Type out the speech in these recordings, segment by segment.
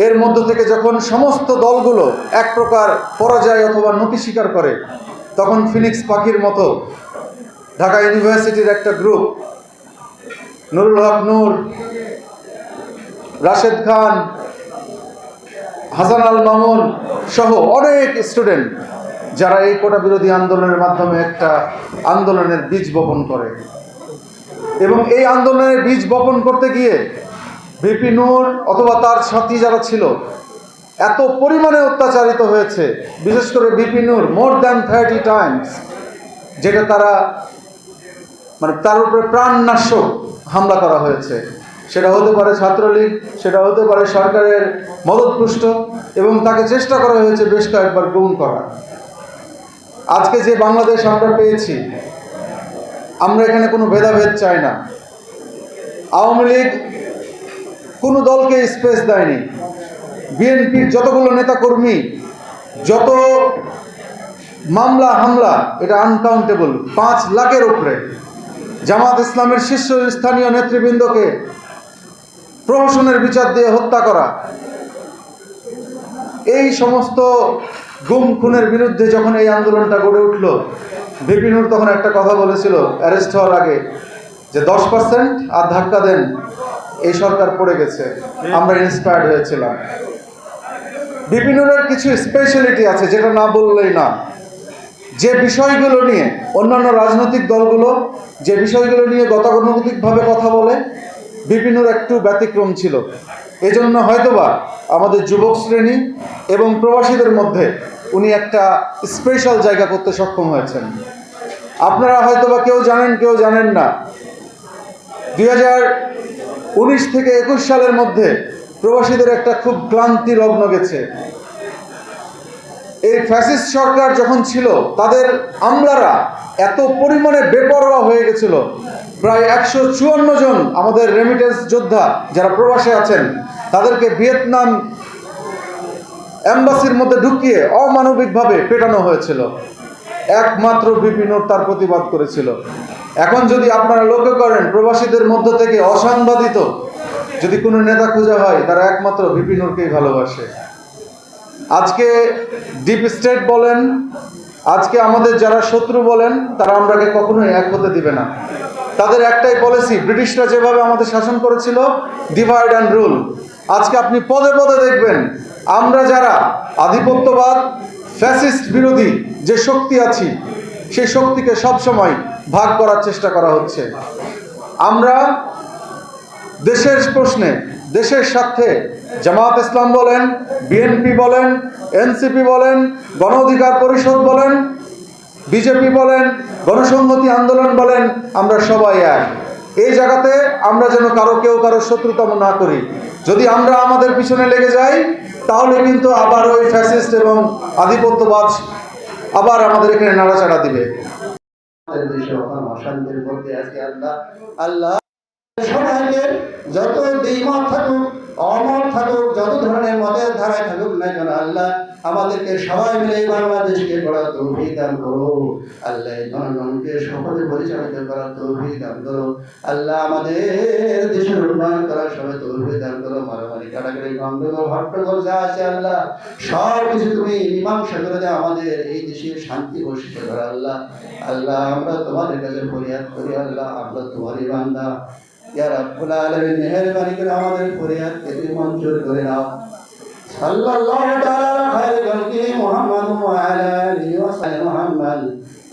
এর মধ্য থেকে যখন সমস্ত দলগুলো এক প্রকার পরাজয় অথবা নতি স্বীকার করে, তখন ফিনিক্স পাখির মতো ঢাকা ইউনিভার্সিটির একটা গ্রুপ, নুরুল হক নূর, রাশেদ খান, হাসান আল মামুন সহ অনেক স্টুডেন্ট যারা এই কোটা বিরোধী আন্দোলনের মাধ্যমে একটা আন্দোলনের বীজ বপন করে। এবং এই আন্দোলনের বীজ বপন করতে গিয়ে ভিপি নূর অথবা তার সাথী যারা ছিল এত পরিমাণে অত্যাচারিত হয়েছে, বিশেষ করে ভিপি নূর মোর দ্যান 30 টাইমস, যেটা তার উপরে প্রাণনাশক হামলা করা হয়েছে। সেটা হতে পারে ছাত্রলীগ, সেটা হতে পারে সরকারের মদতপুষ্ট, এবং তাকে চেষ্টা করা হয়েছে বেশ কয়েকবার গুম করা। আজকে যে বাংলাদেশ আমরা পেয়েছি, আমরা এখানে কোনো ভেদাভেদ চাই না। আওয়ামী লীগ কোনো দলকে স্পেস দেয়নি। বিএনপির যতগুলো নেতাকর্মী, যত মামলা হামলা, এটা আনকাউন্টেবল, 5 লাখের উপরে। জামাত ইসলামের শীর্ষস্থানীয় নেতৃবৃন্দকে প্রহসনের বিচার দিয়ে হত্যা করা, এই সমস্ত গুম খুনের বিরুদ্ধে যখন এই আন্দোলনটা গড়ে উঠল, ভিপি নূর তখন একটা কথা বলেছিল অ্যারেস্ট হওয়ার আগে, যে 10% আর ধাক্কা দেন, এই সরকার পড়ে গেছে। আমরা ইন্সপায়ার্ড হয়েছিলাম। ভিপি নূরের কিছু স্পেশালিটি আছে যেটা না বললেই না। যে বিষয়গুলো নিয়ে অন্যান্য রাজনৈতিক দলগুলো যে বিষয়গুলো নিয়ে গতানুগতিকভাবে কথা বলে, ভিপি নূর একটু ব্যতিক্রম ছিল। এজন্য হয়তোবা আমাদের যুবক শ্রেণী এবং প্রবাসীদের মধ্যে উনি একটা স্পেশাল জায়গা করতে সক্ষম হয়েছেন। আপনারা হয়তোবা কেউ জানেন, কেউ জানেন না, 2019 থেকে 21 সালের মধ্যে প্রবাসীদের একটা খুব ক্লান্তি লগ্ন গেছে। এই ফ্যাসিস্ট সরকার যখন ছিল, তাদের আমলারা এত পরিমাণে বেপরোয়া হয়ে গেছিল, প্রায় 154 জন আমাদের রেমিটেন্স যোদ্ধা যারা প্রবাসে আছেন, তাদেরকে ভিয়েতনাম এম্বাসির মধ্যে ঢুকিয়ে অমানবিকভাবে পেটানো হয়েছিল। একমাত্র ভিপি নূর তার প্রতিবাদ করেছিল। এখন যদি আপনারা লক্ষ্য করেন, প্রবাসীদের মধ্য থেকে অসাংবাদিত যদি কোনো নেতা খোঁজা হয়, তারা একমাত্র ভিপি নূরকেই ভালোবাসে। আজকে ডিপ স্টেট বলেন, আজকে আমাদের যারা শত্রু বলেন, তারা আমরাকে কখনোই এক হতে দিবে না। তাদের একটাই পলিসি, ব্রিটিশরা যেভাবে আমাদের শাসন করেছিল, ডিভাইড অ্যান্ড রুল। আজকে আপনি পদে পদে দেখবেন, আমরা যারা আধিপত্যবাদ ফ্যাসিস্ট বিরোধী যে শক্তি আছি, সেই শক্তিকে সবসময় ভাগ করার চেষ্টা করা হচ্ছে। আমরা দেশের প্রশ্নে, দেশের স্বার্থে জামাত ইসলাম বলেন, বিএনপি বলেন, এনসিপি বলেন, গণ অধিকার পরিষদ বলেন, বিজেপি বলেন, গণসংহতি আন্দোলন বলেন, আমরা সবাই এক। এই জায়গাতে আমরা যেন কেউ কারো শত্রুতা না করি। যদি আমরা আমাদের পিছনে লেগে যাই, তাহলে কিন্তু আবার ওই ফ্যাসিস্ট এবং আধিপত্যবাদ আবার আমাদের এখানে নাড়াচাড়া দিবে। অশান্তির মধ্যে আছি আল্লাহ সবাইকে, যত দ্বিমত থাকুক, অমত থাকুক, যত ধরনের মতের ধারায় থাকুক না কেন, আল্লাহ আমাদেরকে সবাই মিলে বাংলাদেশকে গড়ার তৌফিক দান করো। আল্লাহ জনগণকে সকলে পরিচালিত করার তৌফিক দান করো। আল্লাহ আমাদের দেশের উন্নয়ন করার সবাই তৌফিক দান করো। মারামারি কাটাকাটি গন্ডগোল হট্টগোল যা আছে, আল্লাহ সব কিছু তুমি মীমাংসা করে দাও। আমাদের এই দেশের শান্তি বর্ষিত করো আল্লাহ। আল্লাহ আমরা তোমাদের কাছে ফরিয়াদ করি, আল্লাহ আমরা তোমারই বান্দা। ইয়া রাব্বুল আলামিন, মেহেরবানি করে আমাদের ফরিয়াদকে তুমি মঞ্জুর করে নাও। সাল্লাল্লাহু তাআলা আলা খায়রি খালকি মুহাম্মাদ ওয়া আলা আলিহি ওয়া সাহবিহি মুহাম্মাদ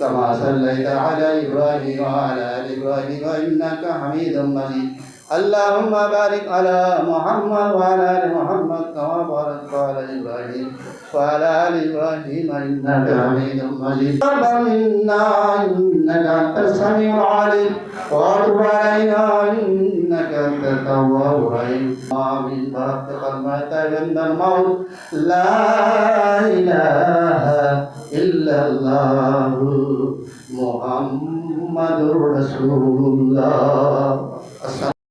কামা সাল্লাইতা আলা ইব্রাহিম ওয়া আলা আলি ইব্রাহিম ইন্নাকা হামিদুম মাজিদ। اللهم بارك على محمد وعلى ال محمد كما باركت على ابراهيم وعلى ال ابراهيم انك حميد مجيد. ربنا انك انت السميع العليم وتب علينا انك انت التواب الرحيم. امين. برحمتك الموت عند الموت لا اله الا الله محمد رسول الله.